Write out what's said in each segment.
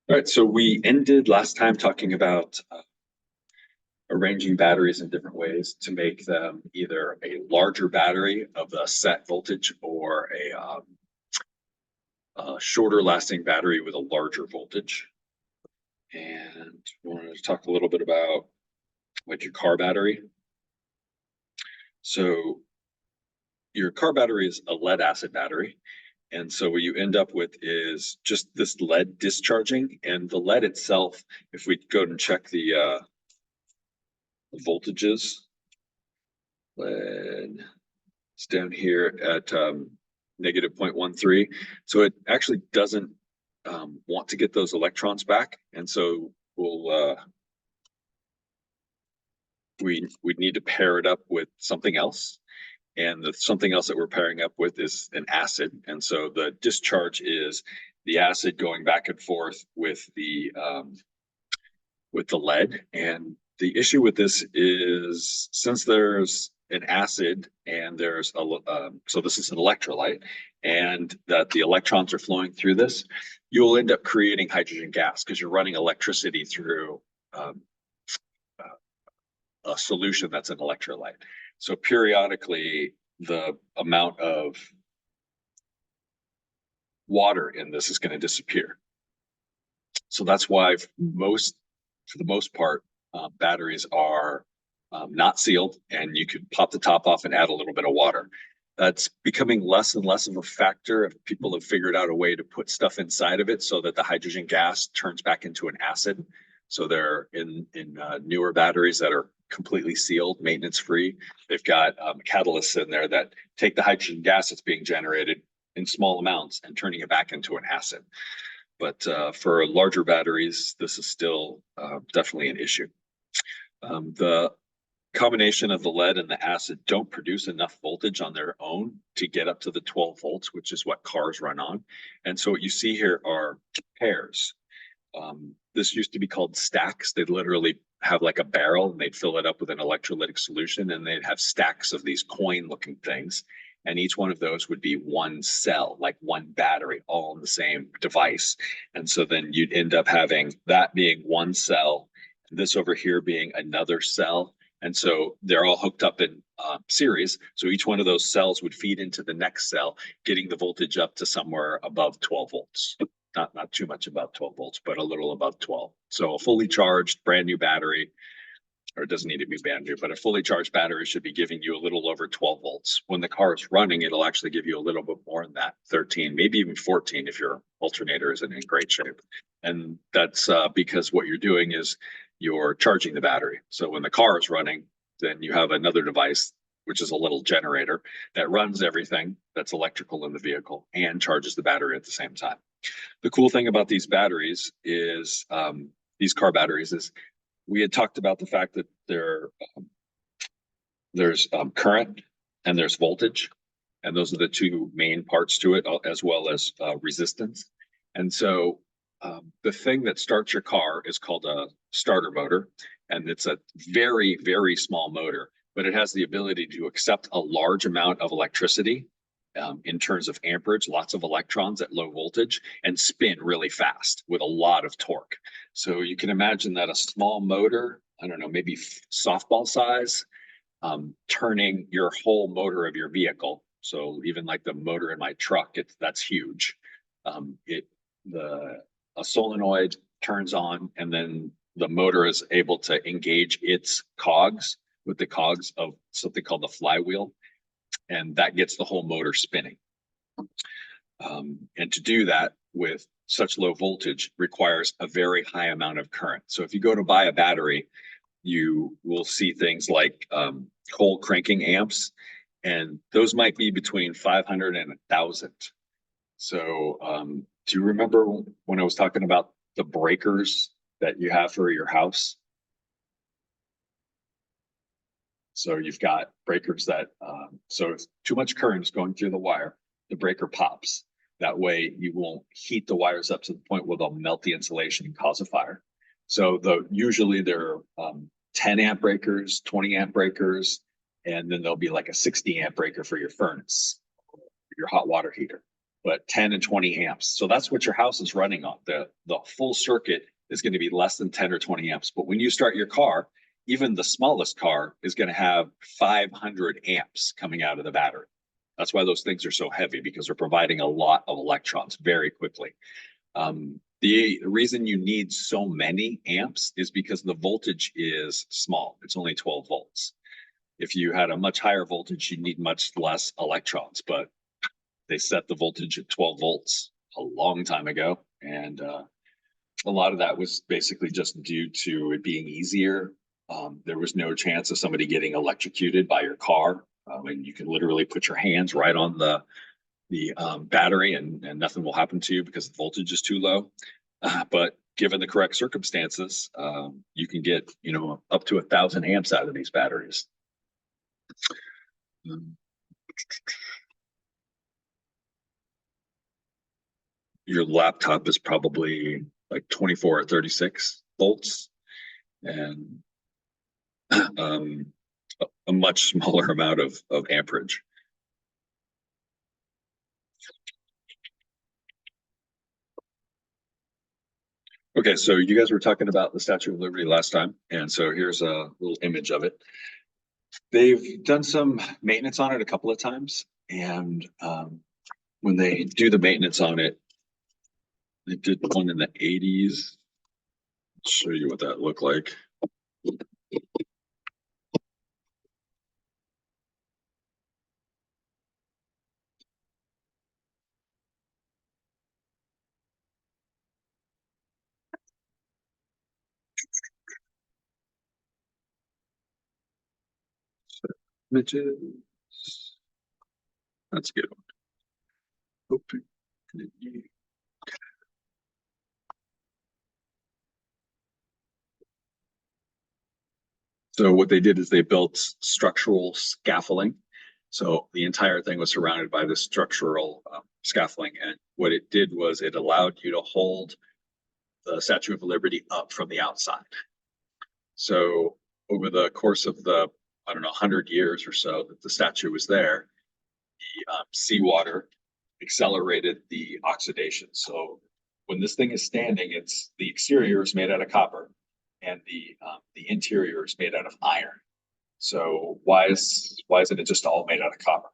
All right, so we ended last time talking about arranging batteries in different ways to make them either a larger battery of a set voltage or a shorter lasting battery with a larger voltage. And we want to talk a little bit about like your car battery. So your car battery is a lead acid battery. And so what you end up with is just this lead discharging, and the lead itself, if we go and check the voltages, lead is down here at negative 0.13. So it actually doesn't want to get those electrons back. And so we need to pair it up with something else. And the something else that we're pairing up with is an acid. And so the discharge is the acid going back and forth with the lead. And the issue with this is, since there's an acid and there's so this is an electrolyte, and that the electrons are flowing through this, you'll end up creating hydrogen gas because you're running electricity through a solution that's an electrolyte. So periodically, the amount of water in this is going to disappear. So that's why for the most part, batteries are not sealed, and you can pop the top off and add a little bit of water. That's becoming less and less of a factor if people have figured out a way to put stuff inside of it so that the hydrogen gas turns back into an acid. So they're in newer batteries that are completely sealed, maintenance free. They've got catalysts in there that take the hydrogen gas that's being generated in small amounts and turning it back into an acid. But for larger batteries, this is still definitely an issue. The combination of the lead and the acid don't produce enough voltage on their own to get up to the 12 volts, which is what cars run on. And so what you see here are pairs. This used to be called stacks. They'd literally have like a barrel, and they'd fill it up with an electrolytic solution, and they'd have stacks of these coin-looking things. And each one of those would be one cell, like one battery, all in the same device. And so then you'd end up having that being one cell, this over here being another cell. And so they're all hooked up in series. So each one of those cells would feed into the next cell, getting the voltage up to somewhere above 12 volts. Not too much above 12 volts, but a little above 12. So a fully charged brand new battery, or it doesn't need to be brand new, but a fully charged battery should be giving you a little over 12 volts. When the car is running, it'll actually give you a little bit more than that, 13, maybe even 14 if your alternator isn't in great shape. And that's because what you're doing is you're charging the battery. So when the car is running, then you have another device, which is a little generator that runs everything that's electrical in the vehicle and charges the battery at the same time. The cool thing about these batteries is these car batteries is we had talked about the fact that there's current and there's voltage, and those are the two main parts to it, as well as resistance. And so the thing that starts your car is called a starter motor, and it's a very, very small motor, but it has the ability to accept a large amount of electricity in terms of amperage, lots of electrons at low voltage, and spin really fast with a lot of torque. So you can imagine that a small motor, I don't know, maybe softball size, turning your whole motor of your vehicle. So even like the motor in my truck, that's huge. A solenoid turns on, and then the motor is able to engage its cogs with the cogs of something called the flywheel, and that gets the whole motor spinning. And to do that with such low voltage requires a very high amount of current. So if you go to buy a battery, you will see things like coal cranking amps, and those might be between 500 and 1,000. So do you remember when I was talking about the breakers that you have for your house? So you've got breakers that, so if too much current is going through the wire, the breaker pops. That way you won't heat the wires up to the point where they'll melt the insulation and cause a fire. So usually there are 10 amp breakers, 20 amp breakers, and then there'll be like a 60 amp breaker for your furnace, your hot water heater. but 10 and 20 amps. So that's what your house is running on. The full circuit is going to be less than 10 or 20 amps. But when you start your car, even the smallest car is going to have 500 amps coming out of the battery. That's why those things are so heavy, because they're providing a lot of electrons very quickly. The reason you need so many amps is because the voltage is small. It's only 12 volts. If you had a much higher voltage, you'd need much less electrons, but they set the voltage at 12 volts a long time ago. And a lot of that was basically just due to it being easier. There was no chance of somebody getting electrocuted by your car. And you can literally put your hands right on the battery and nothing will happen to you because the voltage is too low. But given the correct circumstances, you can get, up to 1,000 amps out of these batteries. Your laptop is probably like 24 or 36 volts, and a much smaller amount of amperage. Okay, so you guys were talking about the Statue of Liberty last time, and so here's a little image of it. They've done some maintenance on it a couple of times, and when they do the maintenance on it, they did one in the 80s. I'll show you what that looked like. Images. That's a good one. Open. So what they did is they built structural scaffolding. So the entire thing was surrounded by this structural scaffolding. And what it did was it allowed you to hold the Statue of Liberty up from the outside. So over the course of the, 100 years or so that the statue was there, the seawater accelerated the oxidation. So when this thing is standing, it's the exterior is made out of copper, and the interior is made out of iron. So why isn't it just all made out of copper?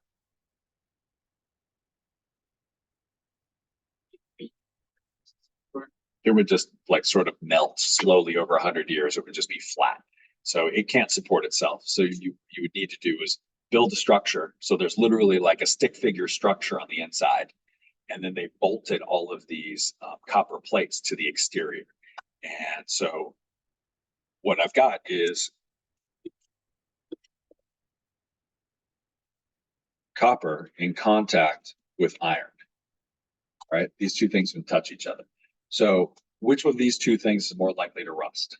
It would just like sort of melt slowly over 100 years. It would just be flat. So it can't support itself. So you would need to do is build a structure. So there's literally like a stick figure structure on the inside. And then they bolted all of these copper plates to the exterior. And so what I've got is copper in contact with iron, right? These two things can touch each other. So which of these two things is more likely to rust?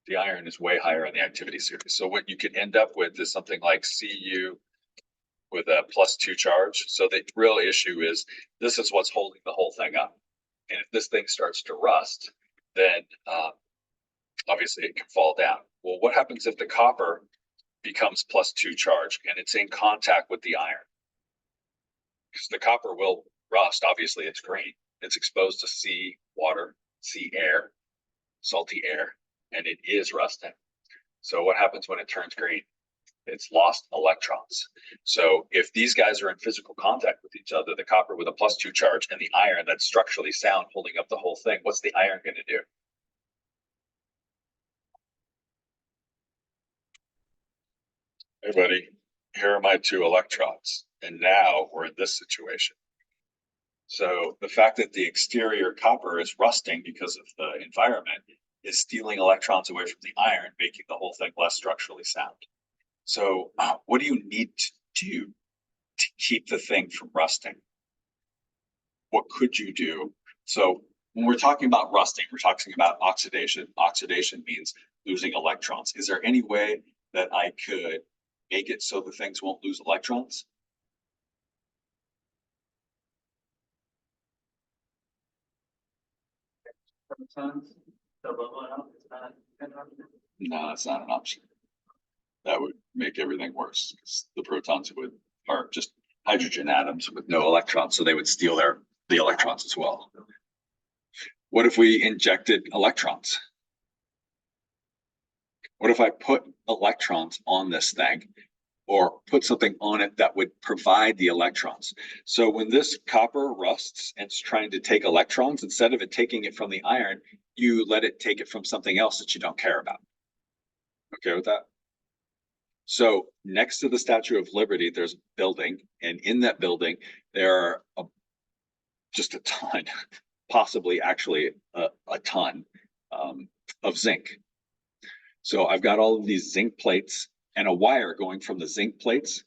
The iron is way higher in the activity series. So what you could end up with is something like Cu with a +2 charge. So the real issue is this is what's holding the whole thing up. And if this thing starts to rust, then obviously it can fall down. Well, what happens if the copper becomes +2 charge and it's in contact with the iron? Because the copper will rust. Obviously, it's green. It's exposed to sea water, sea air, salty air, and it is rusting. So what happens when it turns green? It's lost electrons. So if these guys are in physical contact with each other, the copper with a +2 charge and the iron that's structurally sound holding up the whole thing, what's the iron going to do? Hey, buddy, here are my 2 electrons. And now we're in this situation. So the fact that the exterior copper is rusting because of the environment is stealing electrons away from the iron, making the whole thing less structurally sound. So what do you need to do to keep the thing from rusting? What could you do? So when we're talking about rusting, we're talking about oxidation. Oxidation means losing electrons. Is there any way that I could make it so the things won't lose electrons? No, it's not an option. that would make everything worse because the protons are just hydrogen atoms with no electrons, so they would steal the electrons as well. What if we injected electrons? What if I put electrons on this thing or put something on it that would provide the electrons? So when this copper rusts and it's trying to take electrons, instead of it taking it from the iron, you let it take it from something else that you don't care about. Okay with that? So next to the Statue of Liberty, there's a building, and in that building, there are just a ton, possibly actually a ton of zinc. So I've got all of these zinc plates and a wire going from the zinc plates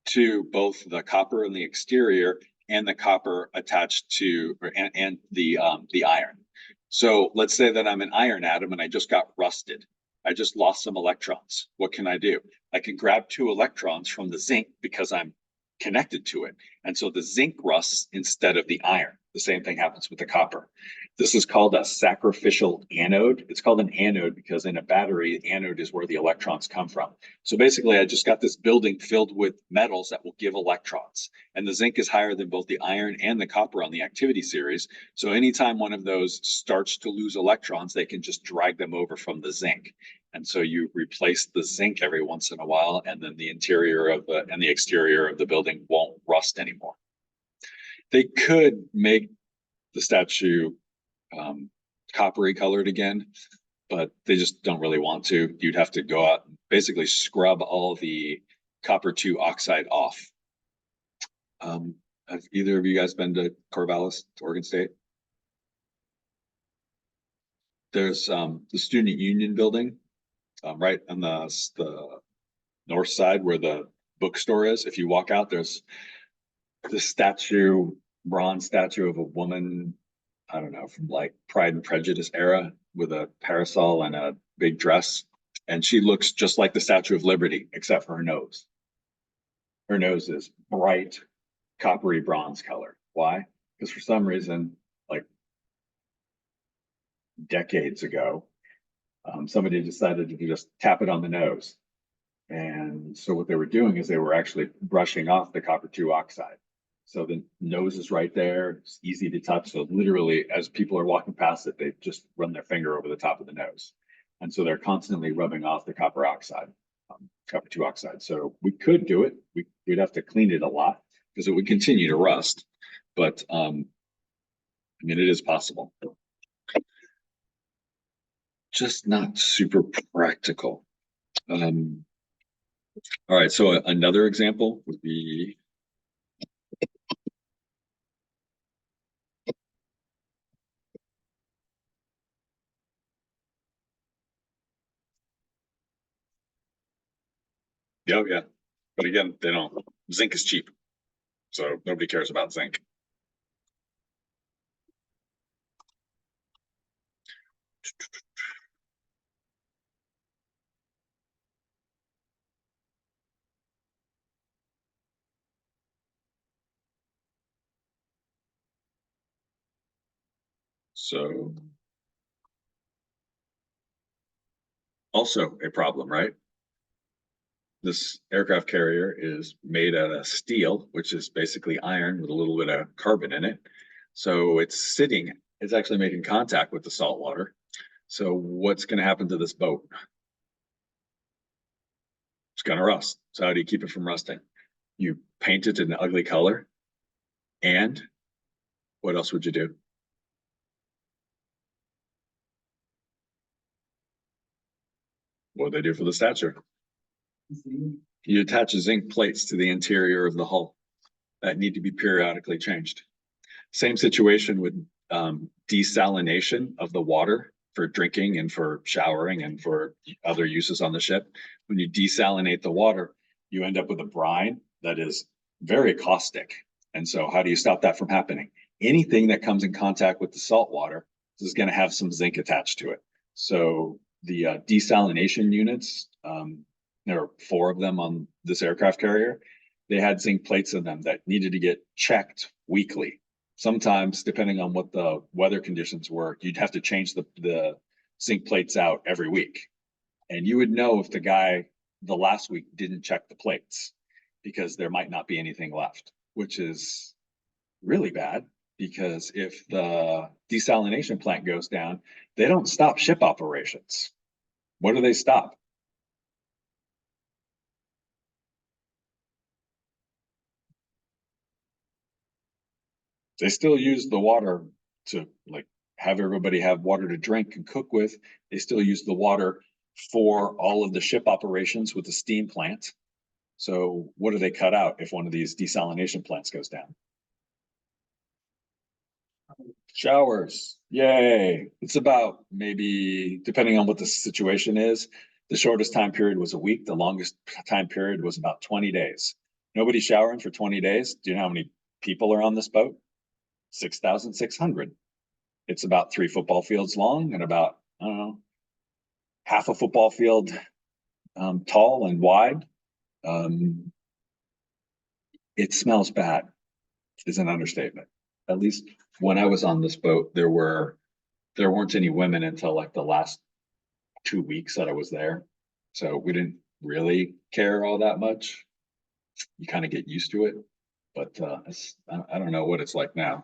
to both the copper in the exterior and the copper attached to and the iron. So let's say that I'm an iron atom and I just got rusted. I just lost some electrons. What can I do? I can grab 2 electrons from the zinc because I'm connected to it. And so the zinc rusts instead of the iron. The same thing happens with the copper. This is called a sacrificial anode. It's called an anode because in a battery, the anode is where the electrons come from. So basically, I just got this building filled with metals that will give electrons. And the zinc is higher than both the iron and the copper on the activity series. So anytime one of those starts to lose electrons, they can just drag them over from the zinc. And so you replace the zinc every once in a while, and then the interior of and the exterior of the building won't rust anymore. They could make the statue coppery colored again, but they just don't really want to. You'd have to go out and basically scrub all the copper 2 oxide off. Have either of you guys been to Corvallis, Oregon State? There's the Student Union building right on the north side where the bookstore is. If you walk out, there's this statue, bronze statue of a woman, I don't know, from like Pride and Prejudice era with a parasol and a big dress. And she looks just like the Statue of Liberty, except for her nose. Her nose is bright, coppery bronze color. Why? Because for some reason, like decades ago, somebody decided to just tap it on the nose. And so what they were doing is they were actually brushing off the copper 2 oxide. So the nose is right there, it's easy to touch. So literally, as people are walking past it, they just run their finger over the top of the nose. And so they're constantly rubbing off the copper oxide, copper 2 oxide. So we could do it. We'd have to clean it a lot because it would continue to rust. But I mean, it is possible. Just not super practical. All right, so another example would be yeah. But again, they don't. Zinc is cheap, so nobody cares about zinc. So also a problem, right? This aircraft carrier is made out of steel, which is basically iron with a little bit of carbon in it. So it's actually making contact with the salt water. So what's going to happen to this boat? It's going to rust. So how do you keep it from rusting? You paint it an ugly color. And what else would you do? What do they do for the statue? You attach zinc plates to the interior of the hull that need to be periodically changed. Same situation with desalination of the water for drinking and for showering and for other uses on the ship. When you desalinate the water, you end up with a brine that is very caustic. And so how do you stop that from happening? Anything that comes in contact with the salt water is going to have some zinc attached to it. So the desalination units, there are 4 of them on this aircraft carrier. They had zinc plates in them that needed to get checked weekly. Sometimes, depending on what the weather conditions were, you'd have to change the zinc plates out every week. And you would know if the guy the last week didn't check the plates because there might not be anything left, which is really bad because if the desalination plant goes down, they don't stop ship operations. What do they stop? They still use the water to like have everybody have water to drink and cook with. They still use the water for all of the ship operations with the steam plant. So what do they cut out if one of these desalination plants goes down? Showers. Yay. It's about maybe, depending on what the situation is, the shortest time period was a week. The longest time period was about 20 days. Nobody showering for 20 days. Do you know how many people are on this boat? 6,600. It's about 3 football fields long and about, I don't know, half a football field tall and wide. It smells bad is an understatement. At least when I was on this boat, there weren't any women until like the last 2 weeks that I was there. So we didn't really care all that much. You kind of get used to it, but I don't know what it's like now.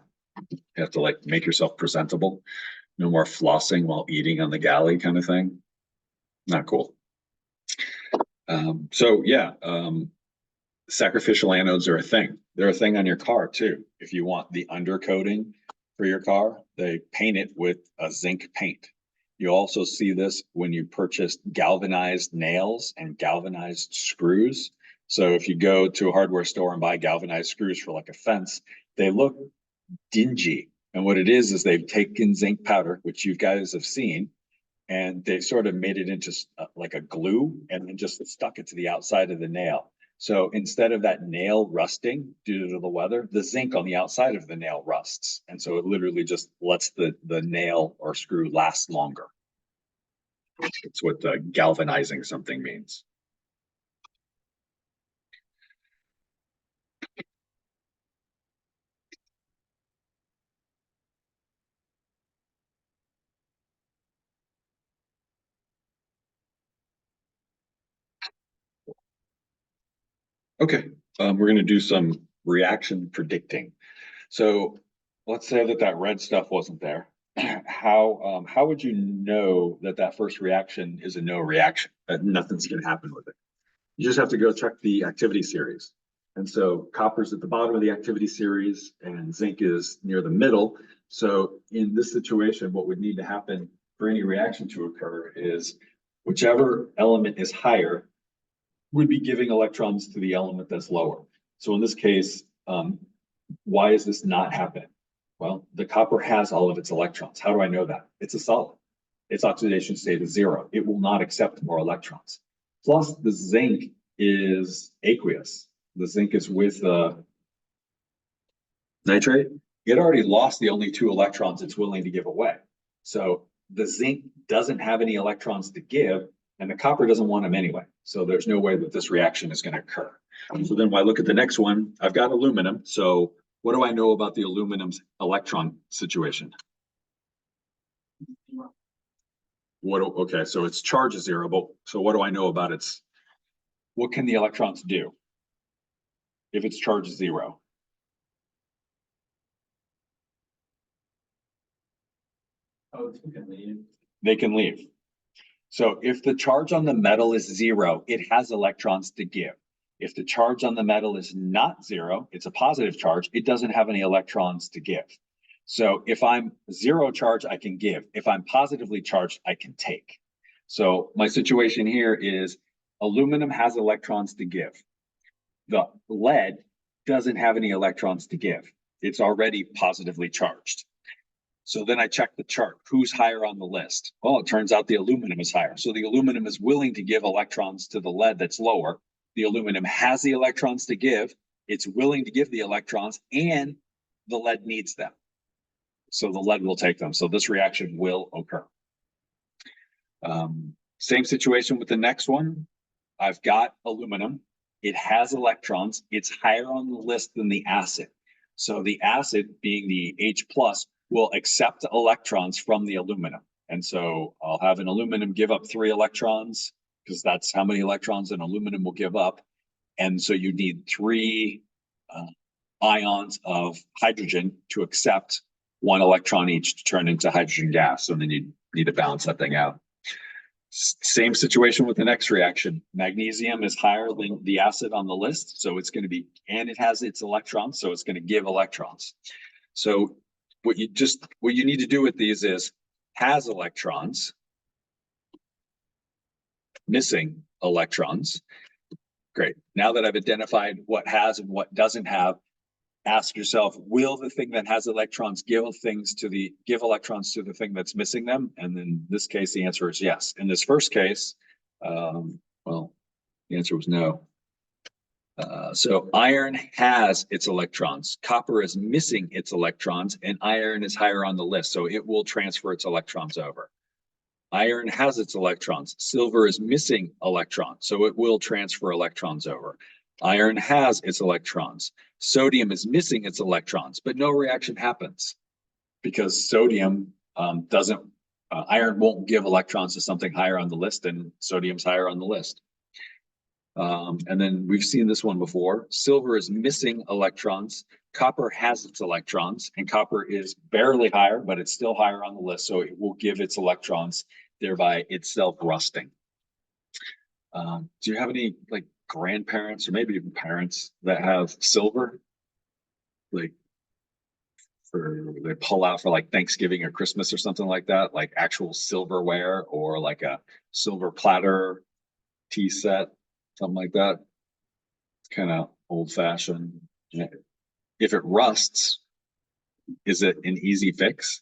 You have to like make yourself presentable. No more flossing while eating on the galley kind of thing. Not cool. So yeah, sacrificial anodes are a thing. They're a thing on your car too. If you want the undercoating for your car, they paint it with a zinc paint. You also see this when you purchase galvanized nails and galvanized screws. So if you go to a hardware store and buy galvanized screws for like a fence, they look dingy. And what it is they've taken zinc powder, which you guys have seen, and they sort of made it into like a glue and then just stuck it to the outside of the nail. So instead of that nail rusting due to the weather, the zinc on the outside of the nail rusts. And so it literally just lets the nail or screw last longer. It's what galvanizing something means. Okay, we're going to do some reaction predicting. So let's say that red stuff wasn't there. How would you know that first reaction is a no reaction, that nothing's going to happen with it? You just have to go check the activity series. And so copper's at the bottom of the activity series and zinc is near the middle. So in this situation, what would need to happen for any reaction to occur is whichever element is higher would be giving electrons to the element that's lower. So in this case, why is this not happening? Well, the copper has all of its electrons. How do I know that? It's a solid. Its oxidation state is 0. It will not accept more electrons. Plus, the zinc is aqueous. The zinc is with nitrate. It already lost the only 2 electrons it's willing to give away. So the zinc doesn't have any electrons to give, and the copper doesn't want them anyway. So there's no way that this reaction is going to occur. So then when I look at the next one, I've got aluminum. So what do I know about the aluminum's electron situation? Okay, so its charge is 0, but so what do I know about what can the electrons do if its charge is 0? Oh, they can leave. They can leave. So if the charge on the metal is 0, it has electrons to give. If the charge on the metal is not 0, it's a positive charge, it doesn't have any electrons to give. So if I'm 0 charge, I can give. If I'm positively charged, I can take. So my situation here is aluminum has electrons to give. The lead doesn't have any electrons to give. It's already positively charged. So then I check the chart. Who's higher on the list? Well, it turns out the aluminum is higher. So the aluminum is willing to give electrons to the lead that's lower. The aluminum has the electrons to give. It's willing to give the electrons, and the lead needs them. So the lead will take them. So this reaction will occur. Same situation with the next one. I've got aluminum. It has electrons. It's higher on the list than the acid. So the acid, being the H plus, will accept electrons from the aluminum. And so I'll have an aluminum give up 3 electrons. because that's how many electrons an aluminum will give up. And so you need 3 ions of hydrogen to accept 1 electron each to turn into hydrogen gas. So then you need to balance that thing out. Same situation with the next reaction. Magnesium is higher than the acid on the list, so it's going to be, and it has its electrons, so it's going to give electrons. So what you need to do with these is has electrons, missing electrons. Great. Now that I've identified what has and what doesn't have, ask yourself, will the thing that has electrons give electrons to the thing that's missing them? And in this case, the answer is yes. In this first case, well, the answer was no. So iron has its electrons, copper is missing its electrons, and iron is higher on the list, so it will transfer its electrons over. Iron has its electrons, silver is missing electrons, so it will transfer electrons over. Iron has its electrons. Sodium is missing its electrons, but no reaction happens because sodium iron won't give electrons to something higher on the list, and sodium's higher on the list. And then we've seen this one before. Silver is missing electrons. Copper has its electrons, and copper is barely higher, but it's still higher on the list, so it will give its electrons, thereby itself rusting. Do you have any like grandparents or maybe even parents that have silver? Like they pull out for like Thanksgiving or Christmas or something like that, like actual silverware or like a silver platter tea set, something like that. It's kind of old fashioned. If it rusts, is it an easy fix?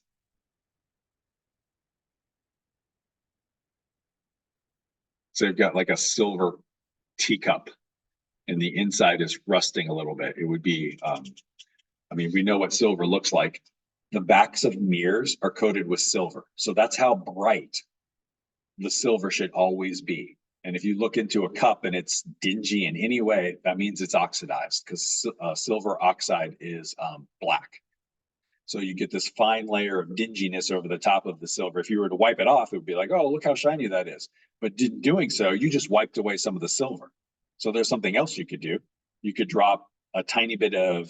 So you've got like a silver teacup and the inside is rusting a little bit. It would be, I mean, we know what silver looks like. The backs of mirrors are coated with silver. So that's how bright the silver should always be. And if you look into a cup and it's dingy in any way, that means it's oxidized because silver oxide is black. So you get this fine layer of dinginess over the top of the silver. If you were to wipe it off, it would be like, oh, look how shiny that is. But doing so, you just wiped away some of the silver. So there's something else you could do. You could drop a tiny bit of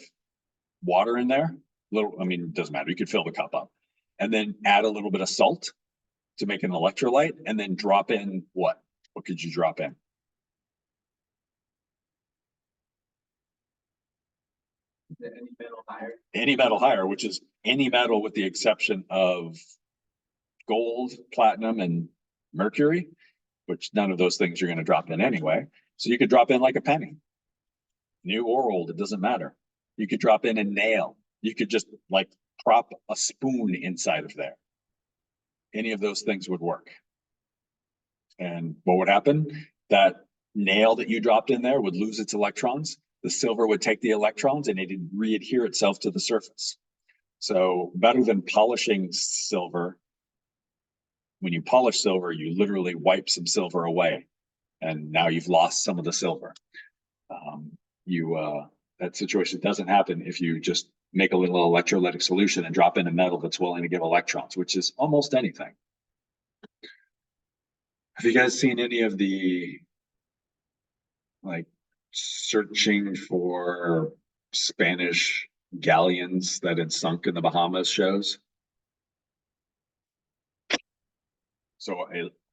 water in there. I mean, it doesn't matter. You could fill the cup up and then add a little bit of salt to make an electrolyte and then drop in what? What could you drop in? Any metal higher? Any metal higher, which is any metal with the exception of gold, platinum, and mercury, which none of those things you're going to drop in anyway. So you could drop in like a penny, new or old, it doesn't matter. You could drop in a nail. You could just like prop a spoon inside of there. Any of those things would work. And what would happen? That nail that you dropped in there would lose its electrons. The silver would take the electrons and it'd re-adhere itself to the surface. So better than polishing silver, when you polish silver, you literally wipe some silver away. And now you've lost some of the silver. That situation doesn't happen if you just make a little electrolytic solution and drop in a metal that's willing to give electrons, which is almost anything. Have you guys seen any of the like searching for Spanish galleons that had sunk in the Bahamas shows? So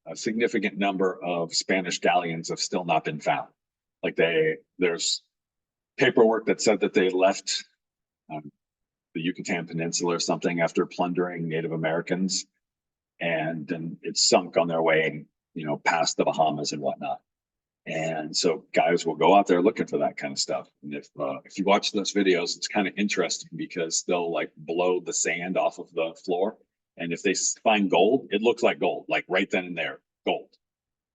a significant number of Spanish galleons have still not been found. Like there's paperwork that said that they left the Yucatan Peninsula or something after plundering Native Americans, and then it sunk on their way, past the Bahamas and whatnot. And so guys will go out there looking for that kind of stuff. And if you watch those videos, it's kind of interesting because they'll like blow the sand off of the floor. And if they find gold, it looks like gold, like right then and there, gold.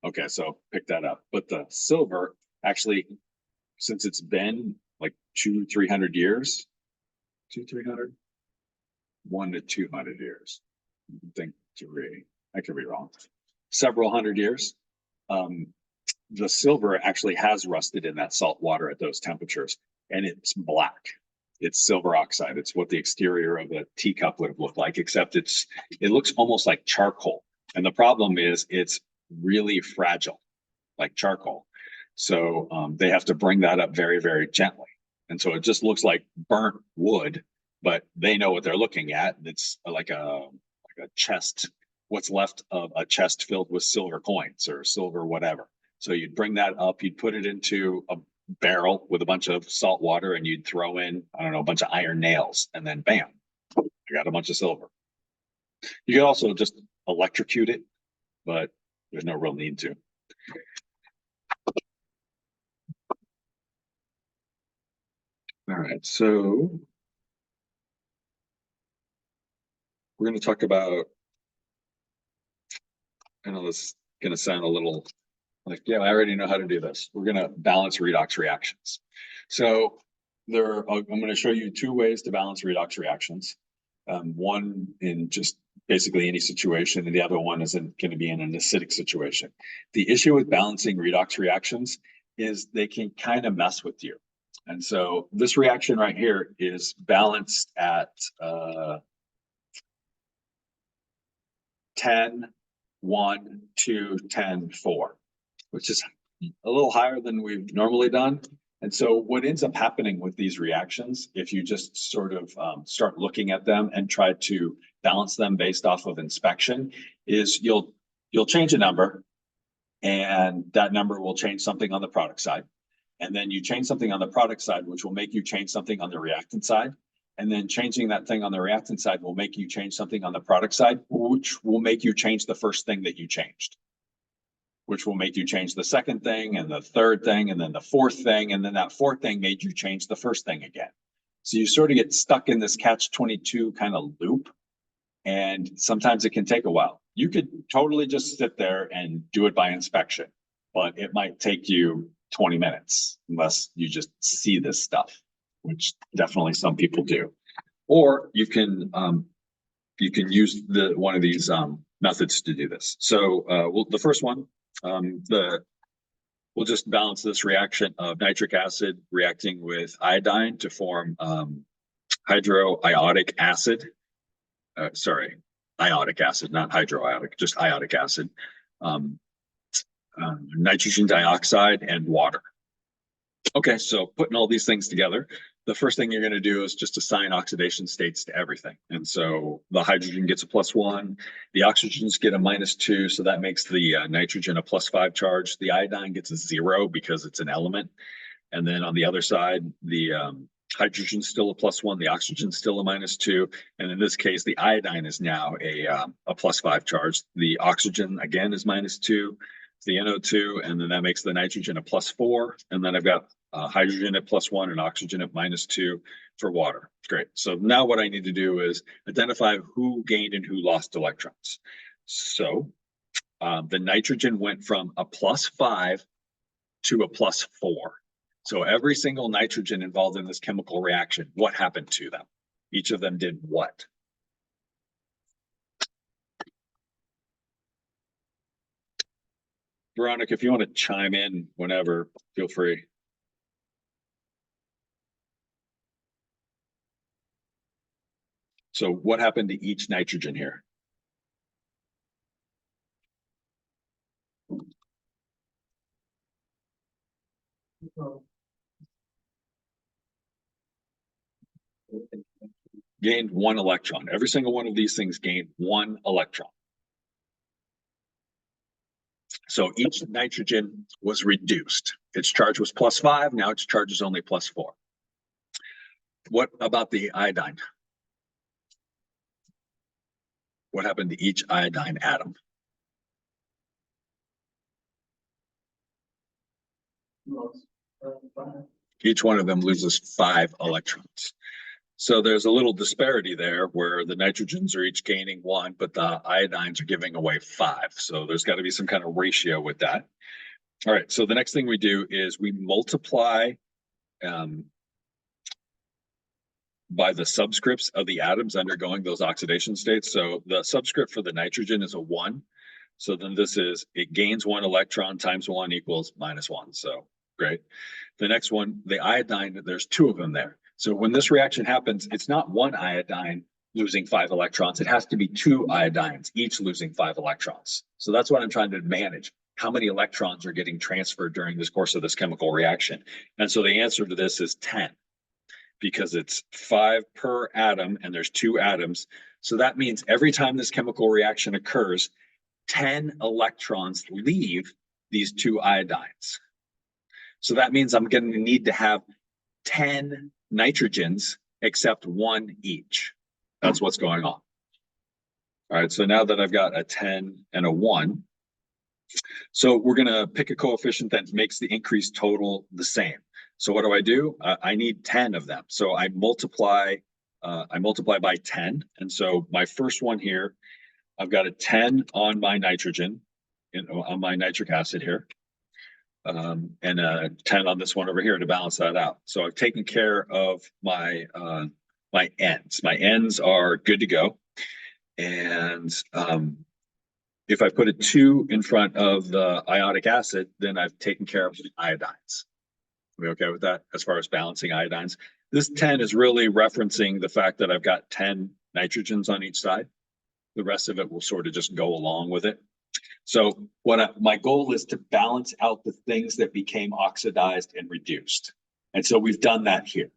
Okay, so pick that up. But the silver, actually, since it's been like 200-300 years, 200-300, 1 to 200 years. I think 3. I could be wrong. Several hundred years. The silver actually has rusted in that salt water at those temperatures, and it's black. It's silver oxide. It's what the exterior of a teacup would have looked like, except it looks almost like charcoal. And the problem is it's really fragile. like charcoal. So they have to bring that up very, very gently. And so it just looks like burnt wood, but they know what they're looking at. It's like a chest, what's left of a chest filled with silver coins or silver whatever. So you'd bring that up, you'd put it into a barrel with a bunch of salt water, and you'd throw in, I don't know, a bunch of iron nails, and then bam, I got a bunch of silver. You could also just electrocute it, but there's no real need to. All right, so we're going to talk about, I know this is going to sound a little like, yeah, I already know how to do this. We're going to balance redox reactions. So I'm going to show you 2 ways to balance redox reactions. One in just basically any situation, and the other one is going to be in an acidic situation. The issue with balancing redox reactions is they can kind of mess with you. And so this reaction right here is balanced at 10, 1, 2, 10, 4, which is a little higher than we've normally done. And so what ends up happening with these reactions, if you just sort of start looking at them and try to balance them based off of inspection, is you'll change a number, and that number will change something on the product side. And then you change something on the product side, which will make you change something on the reactant side. And then changing that thing on the reactant side will make you change something on the product side, which will make you change the first thing that you changed, which will make you change the second thing and the third thing and then the fourth thing. And then that fourth thing made you change the first thing again. So you sort of get stuck in this catch-22 kind of loop. And sometimes it can take a while. You could totally just sit there and do it by inspection, but it might take you 20 minutes unless you just see this stuff, which definitely some people do. Or you can use one of these methods to do this. So the first one, we'll just balance this reaction of nitric acid reacting with iodine to form hydroiodic acid. Iodic acid, not hydroiodic, just iodic acid. Nitrogen dioxide and water. Okay, so putting all these things together, the first thing you're going to do is just assign oxidation states to everything. And so the hydrogen gets a +1, the oxygens get a -2, so that makes the nitrogen a +5 charge. The iodine gets a 0 because it's an element. And then on the other side, the hydrogen's still a +1, the oxygen's still a -2. And in this case, the iodine is now a +5 charge. The oxygen, again, is -2. The NO2, and then that makes the nitrogen a +4. And then I've got hydrogen at +1 and oxygen at -2 for water. Great. So now what I need to do is identify who gained and who lost electrons. So the nitrogen went from a +5 to a +4. So every single nitrogen involved in this chemical reaction, what happened to them? Each of them did what? Veronica, if you want to chime in whenever, feel free. So what happened to each nitrogen here? Gained 1 electron. Every single one of these things gained 1 electron. So each nitrogen was reduced. Its charge was +5. Now its charge is only +4. What about the iodine? What happened to each iodine atom? Each one of them loses 5 electrons. So there's a little disparity there where the nitrogens are each gaining 1, but the iodines are giving away 5. So there's got to be some kind of ratio with that. All right, so the next thing we do is we multiply by the subscripts of the atoms undergoing those oxidation states. So the subscript for the nitrogen is a 1. So then this is, it gains 1 electron times 1 equals -1. So great. The next one, the iodine, there's 2 of them there. So when this reaction happens, it's not 1 iodine losing 5 electrons. It has to be 2 iodines, each losing 5 electrons. So that's what I'm trying to manage. how many electrons are getting transferred during this course of this chemical reaction. And so the answer to this is 10, because it's 5 per atom and there's 2 atoms. So that means every time this chemical reaction occurs, 10 electrons leave these 2 iodines. So that means I'm going to need to have 10 nitrogens except 1 each. That's what's going on. All right, so now that I've got a 10 and a 1, so we're going to pick a coefficient that makes the increased total the same. So what do? I need 10 of them. So I multiply by 10. And so my first one here, I've got a 10 on my nitrogen, on my nitric acid here, and a 10 on this one over here to balance that out. So I've taken care of my my ends. My ends are good to go. And if I put a 2 in front of the iodic acid, then I've taken care of the iodines. Are we okay with that as far as balancing iodines? This 10 is really referencing the fact that I've got 10 nitrogens on each side. The rest of it will sort of just go along with it. So my goal is to balance out the things that became oxidized and reduced. And so we've done that here.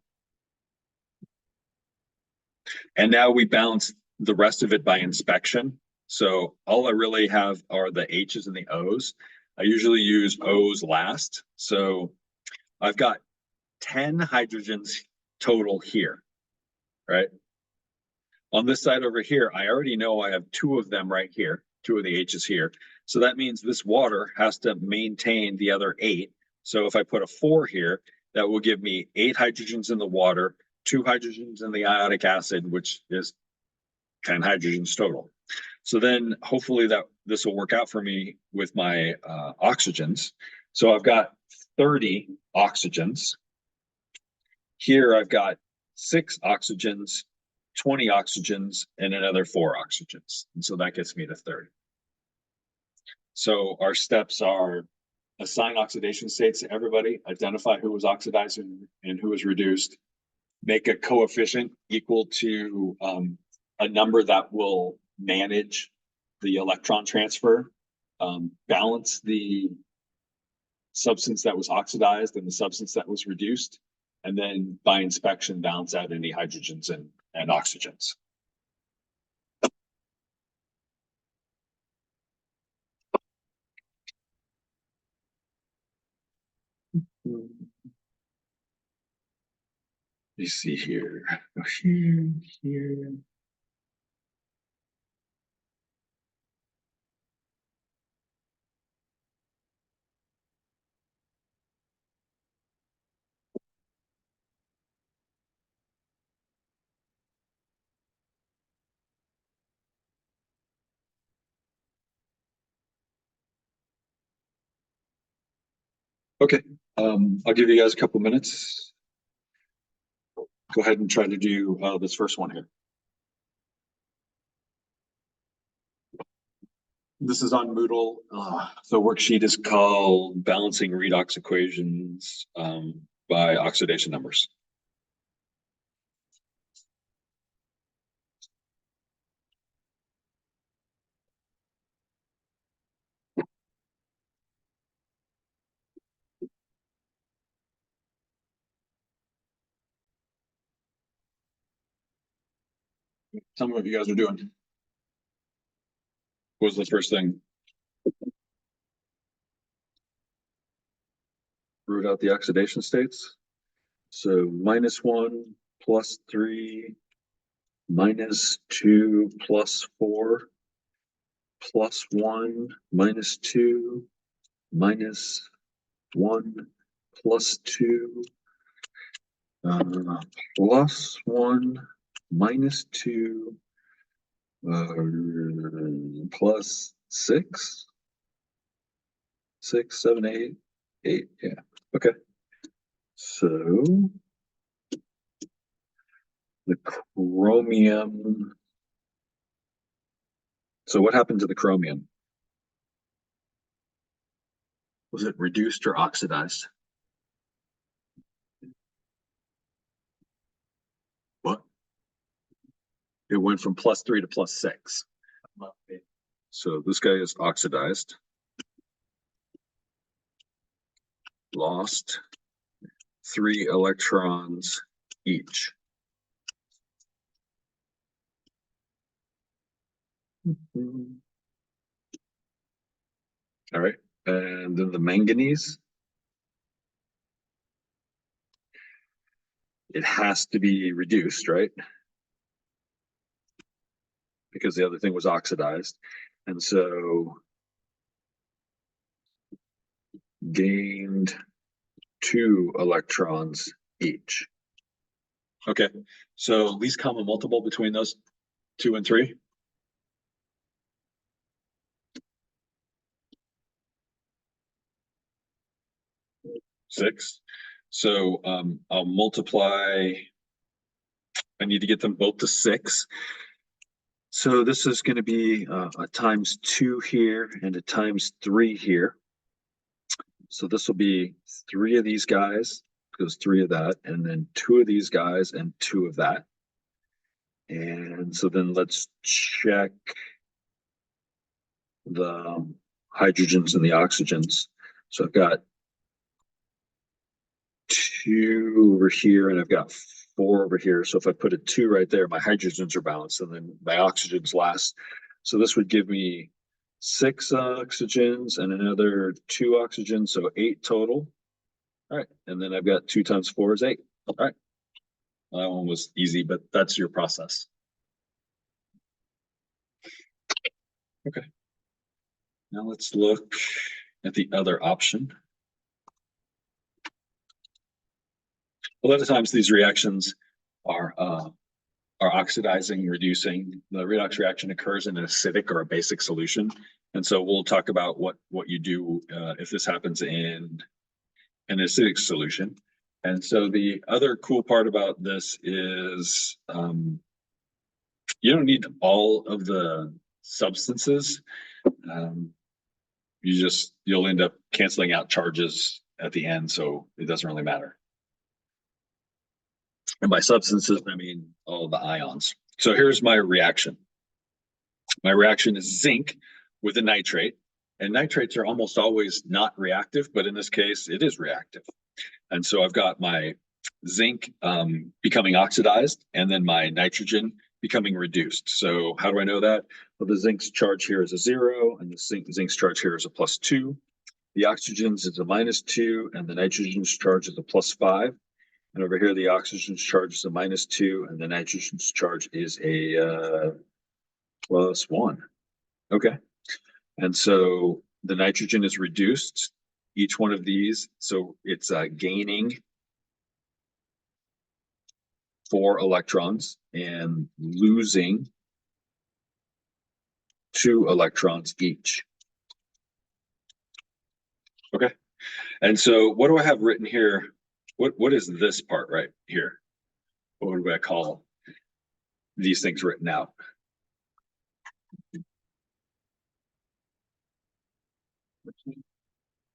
And now we balance the rest of it by inspection. So all I really have are the H's and the O's. I usually use O's last. So I've got 10 hydrogens total here, right? On this side over here, I already know I have 2 of them right here, 2 of the H's here. So that means this water has to maintain the other 8. So if I put a 4 here, that will give me 8 hydrogens in the water, 2 hydrogens in the iodic acid, which is 10 hydrogens total. So then hopefully that this will work out for me with my oxygens. So I've got 30 oxygens. Here I've got 6 oxygens, 20 oxygens, and another 4 oxygens. And so that gets me to 30. So our steps are assign oxidation states to everybody, identify who was oxidized and who was reduced, make a coefficient equal to a number that will manage the electron transfer, balance the substance that was oxidized and the substance that was reduced, and then by inspection balance out any hydrogens and oxygens. You see here, here. Okay, I'll give you guys a couple minutes. Go ahead and try to do this first one here. This is on Moodle. The worksheet is called Balancing Redox Equations by Oxidation Numbers. Tell me what you guys are doing. What was the first thing? Root out the oxidation states. So -1 + 3 -2 + 4 +1 -2 -1 +2 +1 -2 +6 6 7 8 8. Yeah, okay. So the chromium, so what happened to the chromium? Was it reduced or oxidized? What? It went from +3 to +6. So this guy is oxidized. lost 3 electrons each. All right, and then the manganese. It has to be reduced, right? Because the other thing was oxidized. And so gained 2 electrons each. Okay, so least common multiple between those 2 and 3. 6. So I'll multiply. I need to get them both to 6. So this is going to be a times 2 here and a times 3 here. So this will be 3 of these guys, because 3 of that, and then 2 of these guys and 2 of that. And so then let's check the hydrogens and the oxygens. So I've got 2 over here and I've got 4 over here. So if I put a 2 right there, my hydrogens are balanced and then my oxygens last. So this would give me 6 oxygens and another 2 oxygens, so 8 total. All right, and then I've got 2 times 4 is 8. All right, that one was easy, but that's your process. Okay, now let's look at the other option. A lot of times these reactions are oxidizing, reducing. The redox reaction occurs in an acidic or a basic solution. And so we'll talk about what you do if this happens in an acidic solution. And so the other cool part about this is you don't need all of the substances. You'll end up canceling out charges at the end, so it doesn't really matter. And by substances, I mean all the ions. So here's my reaction. My reaction is zinc with a nitrate, and nitrates are almost always not reactive, but in this case, it is reactive. And so I've got my zinc becoming oxidized, and then my nitrogen becoming reduced. So how do I know that? Well, the zinc's charge here is a 0, and the zinc's charge here is a +2. The oxygen's is a -2, and the nitrogen's charge is a +5. And over here, the oxygen's charge is a -2, and the nitrogen's charge is a +1. Okay. And so the nitrogen is reduced, each one of these. So it's gaining 4 electrons and losing 2 electrons each. Okay. And so what do I have written here? What is this part right here? What do I call these things written out?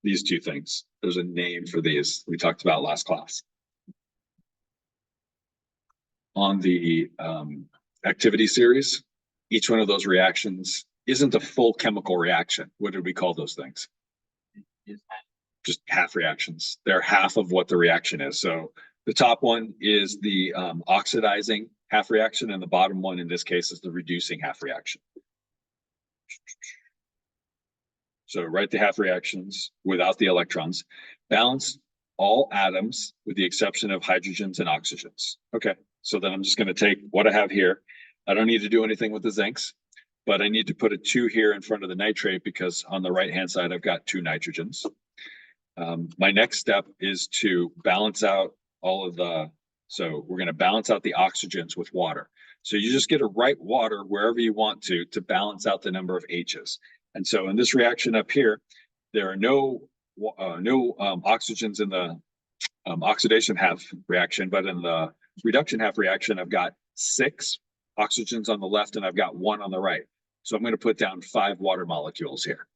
These 2 things. There's a name for these we talked about last class. On the activity series, each one of those reactions isn't a full chemical reaction. What did we call those things? Just half reactions. They're half of what the reaction is. So the top one is the oxidizing half reaction, and the bottom one in this case is the reducing half reaction. So write the half reactions without the electrons. Balance all atoms with the exception of hydrogens and oxygens. Okay, so then I'm just going to take what I have here. I don't need to do anything with the zincs, but I need to put a 2 here in front of the nitrate because on the right-hand side, I've got 2 nitrogens. My next step is to balance out all of the, so we're going to balance out the oxygens with water. So you just get to write water wherever you want to balance out the number of H's. And so in this reaction up here, there are no oxygens in the oxidation half reaction, but in the reduction half reaction, I've got 6 oxygens on the left and I've got 1 on the right. So I'm going to put down 5 water molecules here.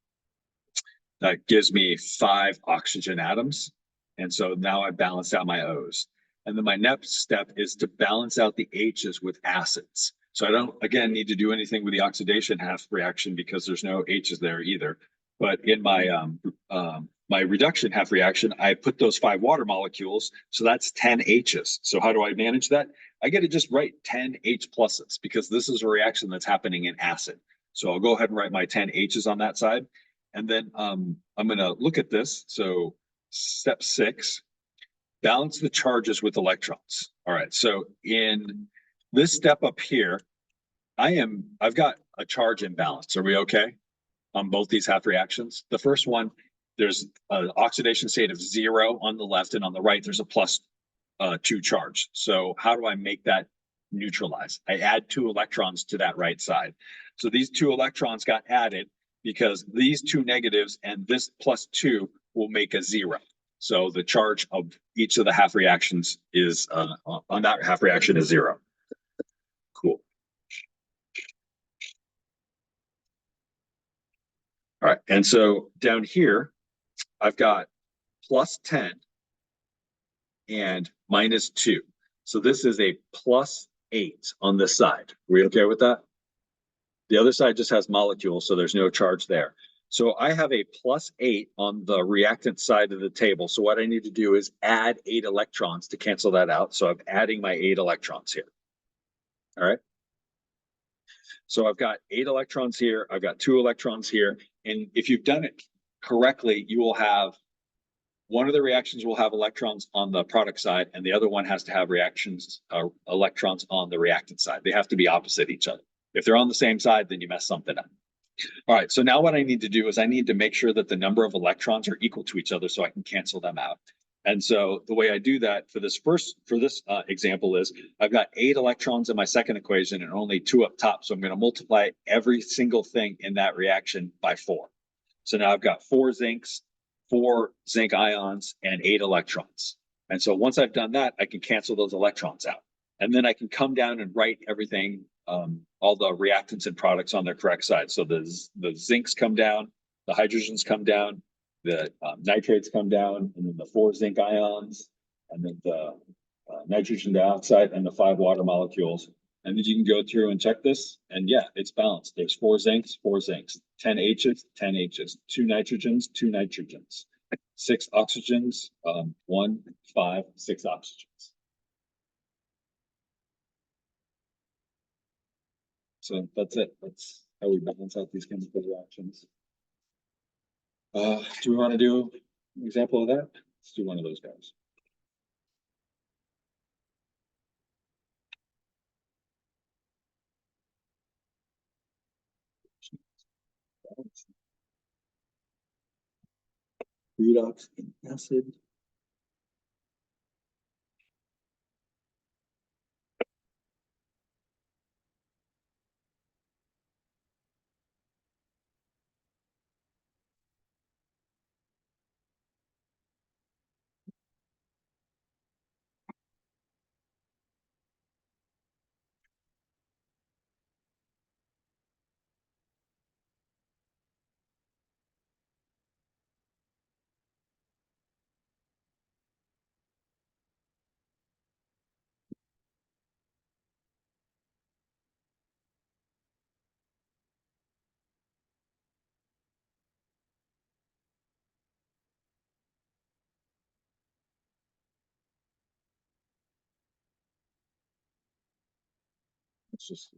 That gives me 5 oxygen atoms. And so now I've balanced out my O's. And then my next step is to balance out the H's with acids. So I don't, again, need to do anything with the oxidation half reaction because there's no H's there either. But in my my reduction half reaction, I put those 5 water molecules, so that's 10 H's. So how do I manage that? I get to just write 10 H pluses because this is a reaction that's happening in acid. So I'll go ahead and write my 10 H's on that side. And then I'm going to look at this. So step 6, balance the charges with electrons. All right. So in this step up here, I've got a charge imbalance. Are we okay on both these half reactions? The first one, there's an oxidation state of 0 on the left, and on the right, there's a plus 2 charge. So how do I make that neutralize? I add 2 electrons to that right side. So these 2 electrons got added because these 2 negatives and this plus 2 will make a 0. So the charge of each of the half reactions is on that half reaction is 0. Cool. All right, and so down here, I've got plus 10 and minus 2. So this is a plus 8 on this side. Are we okay with that? The other side just has molecules, so there's no charge there. So I have a plus 8 on the reactant side of the table. So what I need to do is add 8 electrons to cancel that out. So I'm adding my 8 electrons here. All right. So I've got 8 electrons here. I've got 2 electrons here. And if you've done it correctly, you will have one of the reactions will have electrons on the product side, and the other one has to have electrons on the reactant side. They have to be opposite each other. If they're on the same side, then you mess something up. All right, so now what I need to do is I need to make sure that the number of electrons are equal to each other so I can cancel them out. And so the way I do that for this example is I've got 8 electrons in my second equation and only 2 up top. So I'm going to multiply every single thing in that reaction by 4. So now I've got 4 zincs, 4 zinc ions, and 8 electrons. And so once I've done that, I can cancel those electrons out. And then I can come down and write everything, all the reactants and products on their correct side. So the zincs come down, the hydrogens come down, the nitrates come down, and then the 4 zinc ions, and then the nitrogen dioxide, and the 5 water molecules. And then you can go through and check this, and yeah, it's balanced. There's 4 zincs, 10 H's, 10 H's, 2 nitrogens, 2 nitrogens, 6 oxygens, 1, 5, 6 oxygens. So that's it. That's how we balance out these chemical reactions. Do we want to do an example of that? Let's do one of those guys. Redox in acid. Let's just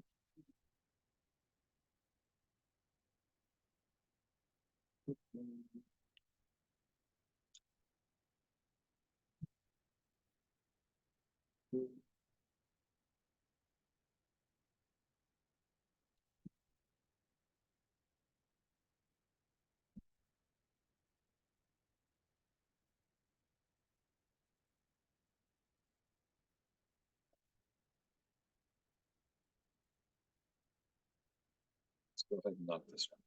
go ahead and knock this one.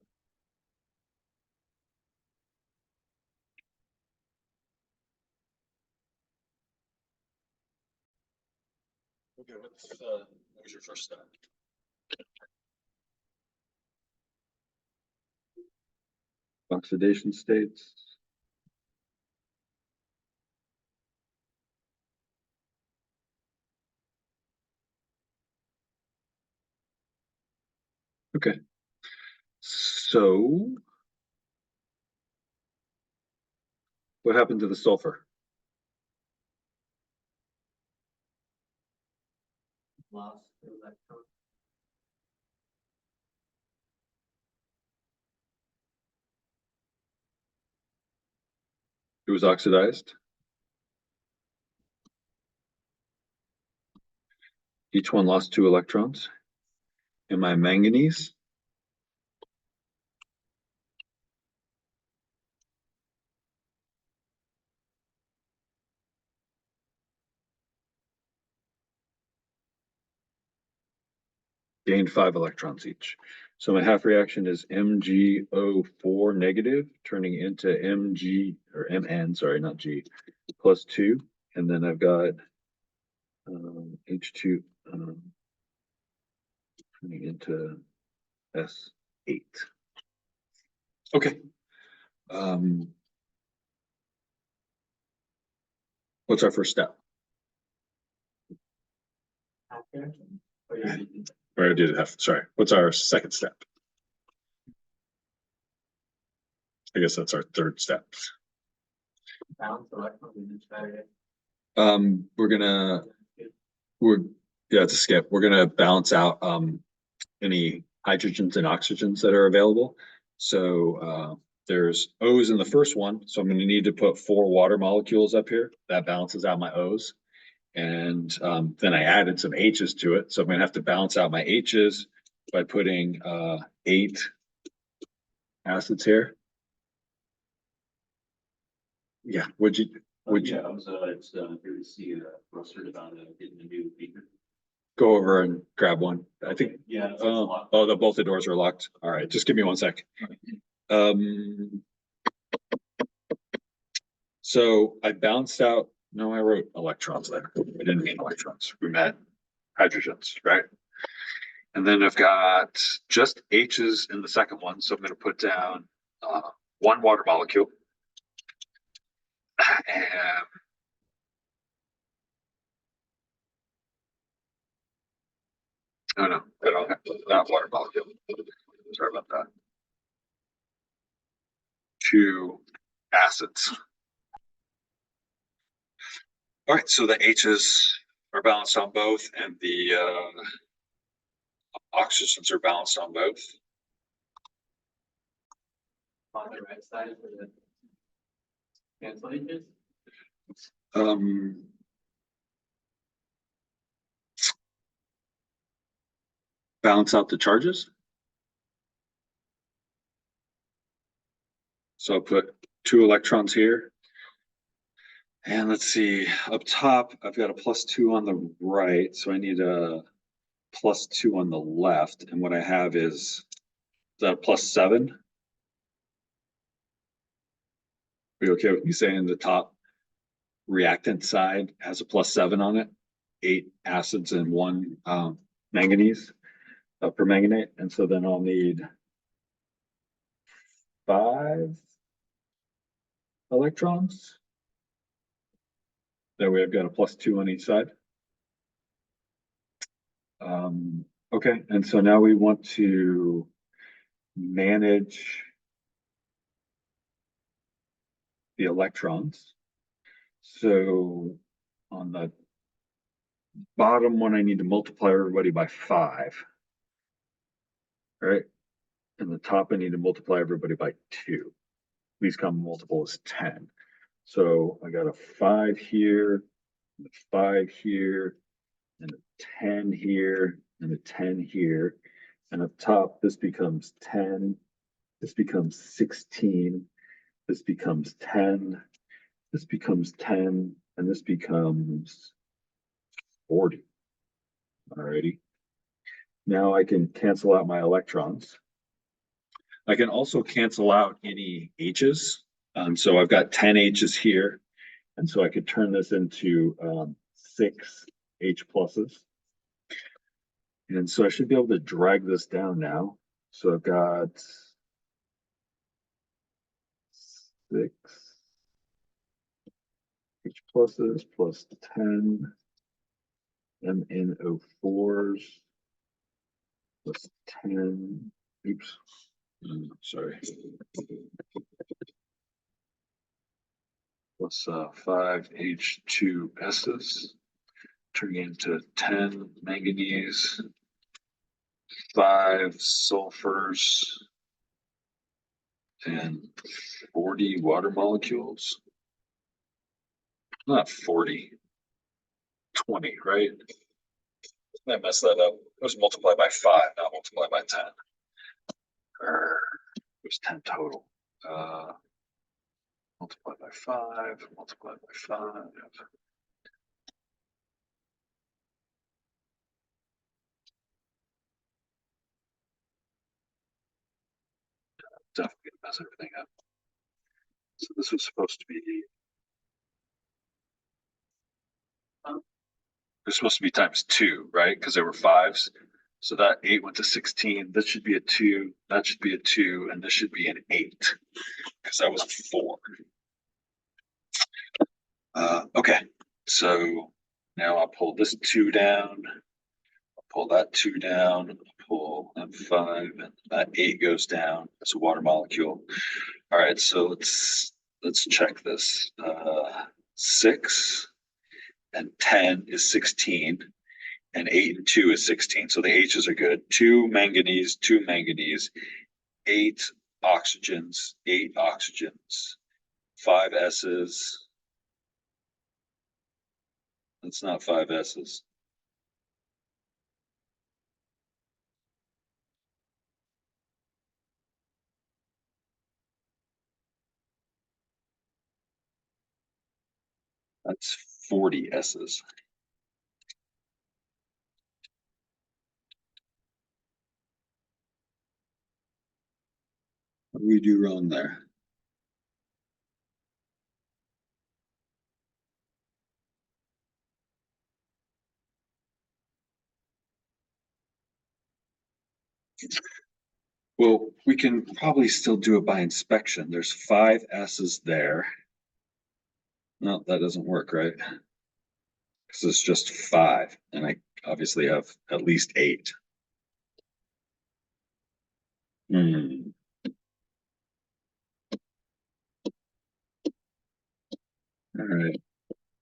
Okay, what was your first step? Oxidation states. Okay. So What happened to the sulfur? Lost the electron. It was oxidized. Each one lost 2 electrons. And my manganese? Gained 5 electrons each. So my half reaction is MgO4 negative, turning into Mg or Mn, sorry, not G, plus 2. And then I've got H2 turning into S8. Okay. What's our first step? Half reaction? Or you did Or I did F, sorry. What's our second step? I guess that's our third step. balance electrons in each battery? Yeah, it's a skip. We're gonna balance out any hydrogens and oxygens that are available. So there's O's in the first one, so I'm gonna need to put 4 water molecules up here. That balances out my O's. And then I added some H's to it, so I'm gonna have to balance out my H's by putting 8 acids here. Yeah, would you? Yeah, I was, it's, here to see, Russell about, getting a new beaker. Go over and grab one? I think, Yeah. it's oh, locked. both the doors are locked. All right, just give me 1 sec. So I bounced out, no, I wrote electrons there. I didn't mean electrons. We meant hydrogens, right? And then I've got just H's in the second one. So I'm going to put down 1 water molecule. And oh no, I don't have that water molecule. Sorry about that. 2 acids. All right, so the H's are balanced on both, and the oxygens are balanced on both. On the right side for the cancellations? Balance out the charges. So I'll put 2 electrons here. And let's see, up top, I've got a +2 on the right, so I need a +2 on the left. And what I have is that a +7? Are you okay with me saying the top reactant side has a +7 on it? 8 acids and 1 manganese, permanganate. And so then I'll need 5 electrons. That way I've got a +2 on each side. Okay, and so now we want to manage the electrons. So on the bottom one, I need to multiply everybody by 5. Right? And the top, I need to multiply everybody by 2. Least common multiple is 10. So I got a 5 here, and a 5 here, and a 10 here, and a 10 here. And up top, this becomes 10, this becomes 16, this becomes 10, this becomes 10, and this becomes 40. Alrighty. Now I can cancel out my electrons. I can also cancel out any H's. So I've got 10 H's here. And so I could turn this into 6 H pluses. And so I should be able to drag this down now. So I've got 6 H pluses plus 10 MnO4s plus 10. Oops. Sorry. plus 5 H2S's, turning into 10 manganese, 5 sulfurs, and 40 water molecules. Not 40, 20, right? I messed that up. It was multiplied by 5, not multiplied by 10. It was 10 total. Multiplied by 5, multiplied by 5. Definitely gonna mess everything up. So this was supposed to be. It's supposed to be times 2, right? Because there were 5s. So that 8 went to 16. This should be a 2. That should be a 2, and this should be an 8 because that was 4. Okay, so now I'll pull this 2 down. I'll pull that 2 down. I'll pull that 5, and that 8 goes down. It's a water molecule. All right, so let's check this. 6 and 10 is 16, and 8 and 2 is 16. So the H's are good. 2 manganese, 8 oxygens, 8 oxygens, 5 S's. That's not 5 S's. That's 40 S's. What did we do wrong there? Well, we can probably still do it by inspection. There's 5 S's there. No, that doesn't work, right? Because it's just 5, and I obviously have at least 8. Hmm. All right,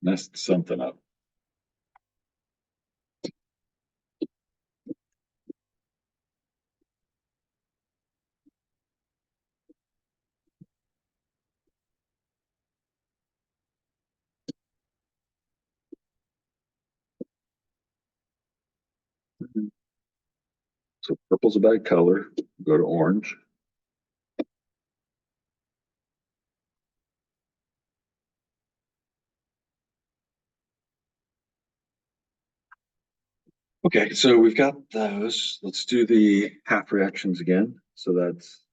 messed something up. So purple's a bad color. Go to orange. Okay, so we've got those. Let's do the half reactions again. So that's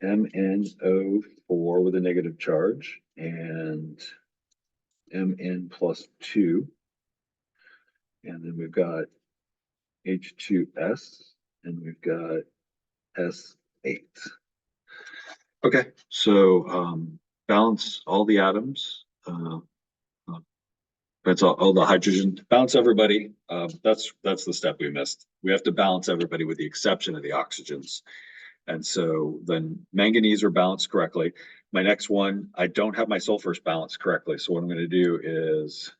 MnO4 with a negative charge and Mn plus 2. And then we've got H2S and we've got S8. Okay, so balance all the atoms. That's all the hydrogen. Balance everybody. That's the step we missed. We have to balance everybody with the exception of the oxygens. And so then manganese are balanced correctly. My next one, I don't have my sulfurs balanced correctly. So what I'm going to do is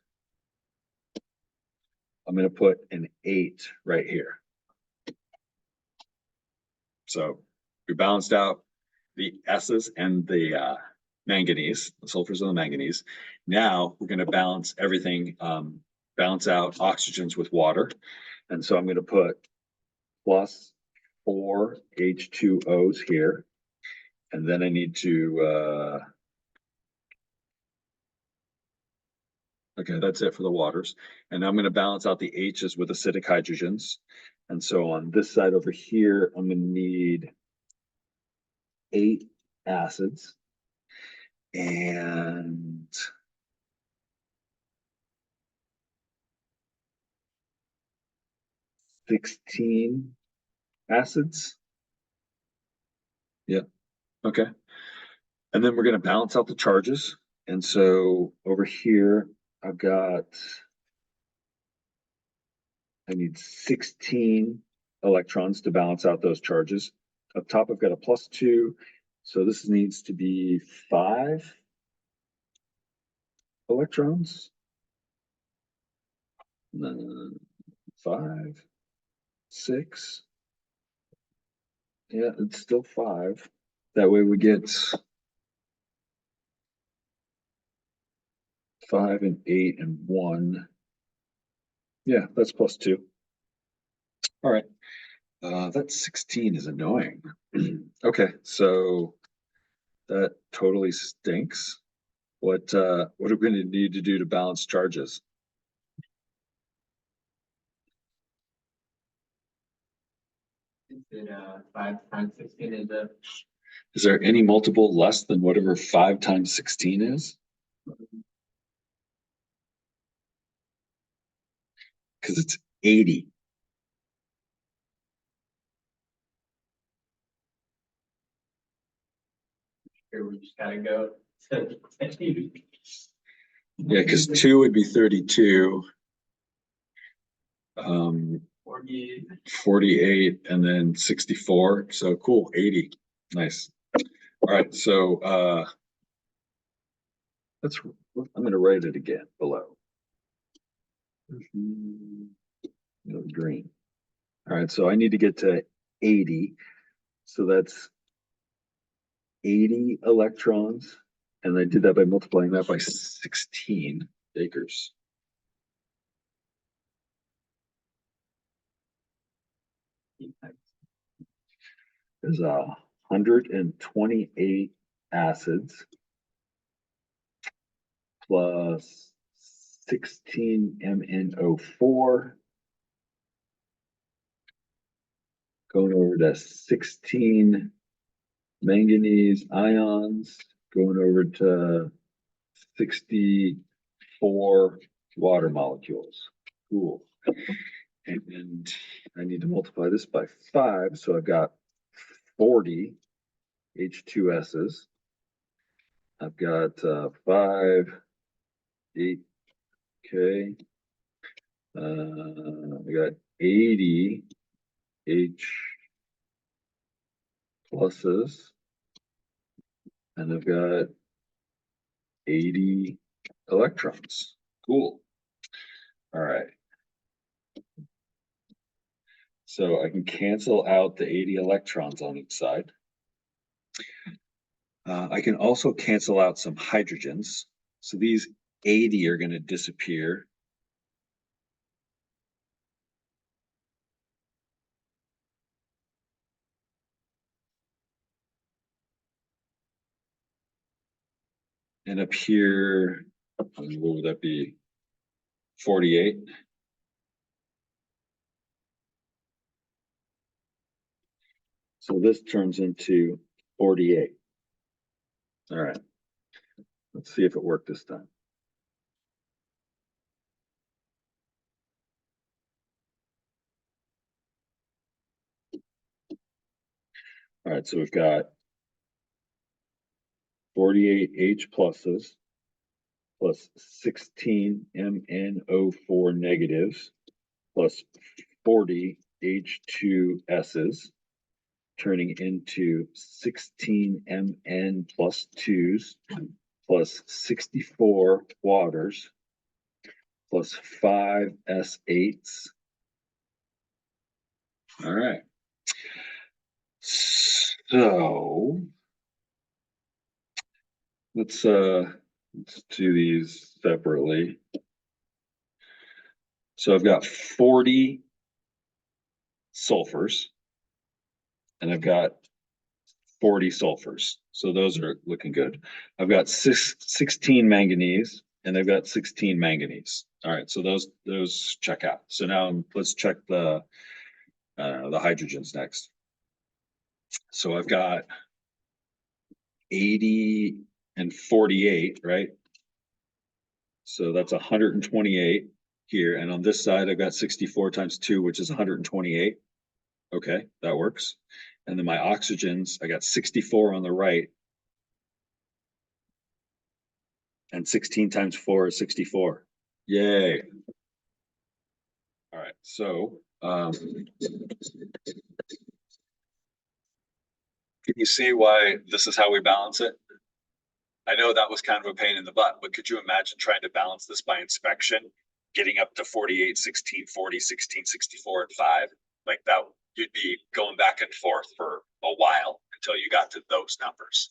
I'm going to put an 8 right here. So we balanced out the S's and the manganese, the sulfurs and the manganese. Now we're going to balance everything, balance out oxygens with water. And so I'm going to put plus 4 H2Os here. And then I need to, okay, that's it for the waters. And I'm going to balance out the H's with acidic hydrogens. And so on this side over here, I'm going to need 8 acids and 16 acids. Yeah. Okay. And then we're going to balance out the charges. And so over here, I need 16 electrons to balance out those charges. Up top, I've got a plus 2. So this needs to be 5. electrons. 5, 6. Yeah, it's still 5. That way we get 5 and 8 and 1. Yeah, that's +2. All right. That 16 is annoying. Okay, so that totally stinks. What are we gonna need to do to balance charges? Is it, 5 times 16 is a, Is there any multiple less than whatever 5 times 16 is? Because it's 80. here we just gotta go. Yeah, because 2 would be 32. 40, 48 and then 64. So cool, 80. Nice. All right, so That's, I'm gonna write it again below. Green. All right, so I need to get to 80. So that's 80 electrons. And I did that by multiplying that by 16 acres. There's 128 acids plus 16 MnO4 going over to 16 manganese ions going over to 64 water molecules. Cool. And I need to multiply this by 5, so I've got 40 H2S's. I've got 5, 8, okay. I got 80 H pluses. And I've got 80 electrons. Cool. All right. So I can cancel out the 80 electrons on each side. I can also cancel out some hydrogens. So these 80 are going to disappear. And up here, what would that be? 48. So this turns into 48. All right. Let's see if it worked this time. All right, so we've got 48 H pluses plus 16 MnO4 negatives plus 40 H2S's, turning into 16 Mn plus 2s plus 64 waters plus 5 S8s. All right. So let's do these separately. So I've got 40 sulfurs and I've got 40 sulfurs. So those are looking good. I've got 16 manganese and I've got 16 manganese. All right, so those check out. So now let's check the hydrogens next. So I've got 80 and 48, right? So that's 128 here. And on this side, I've got 64 times 2, which is 128. Okay, that works. And then my oxygens, I got 64 on the right. And 16 times 4 is 64. Yay. All right, so can you see why this is how we balance it? I know that was kind of a pain in the butt, but could you imagine trying to balance this by inspection? Getting up to 48, 16, 40, 16, 64, and 5? Like that, you'd be going back and forth for a while until you got to those numbers.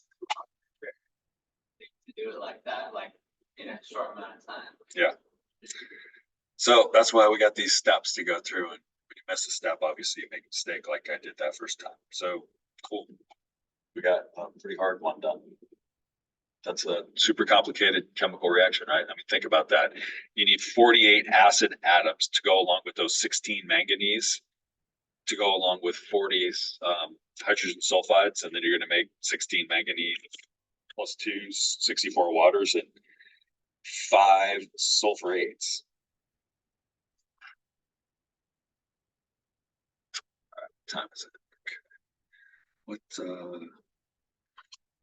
To do it like that, like in a short amount of time. Yeah. So that's why we got these steps to go through, and when you miss a step, obviously you make a mistake like I did that first time. So cool. We got a pretty hard one done. That's a super complicated chemical reaction, right? I mean, think about that. You need 48 acid atoms to go along with those 16 manganese, to go along with 40 hydrogen sulfides, and then you're going to make 16 manganese plus 2, 64 waters, and 5 sulfurates. Time is it? What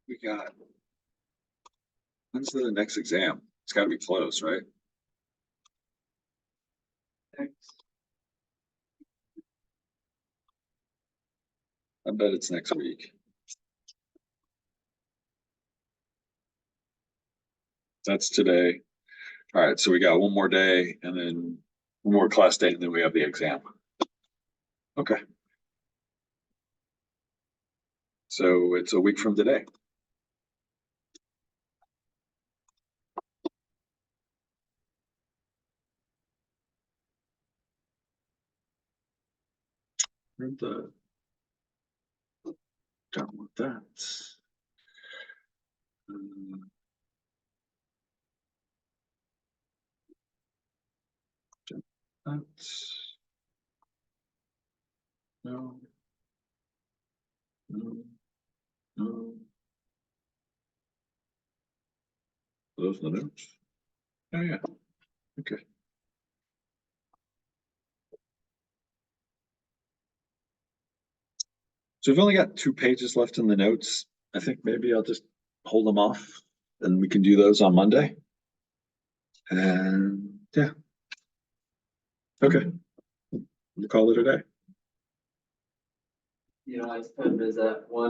we got? When's the next exam? It's got to be close, right? I bet it's next week. That's today. All right, so we got one more day and then one more class day, and then we have the exam. Okay. So it's a week from today. And, done with that. That's no, no, no. Those are the notes. Oh yeah. Okay. So we've only got 2 pages left in the notes. I think maybe I'll just hold them off and we can do those on Monday. And yeah. Okay. We'll call it a day. You know, I spent is that one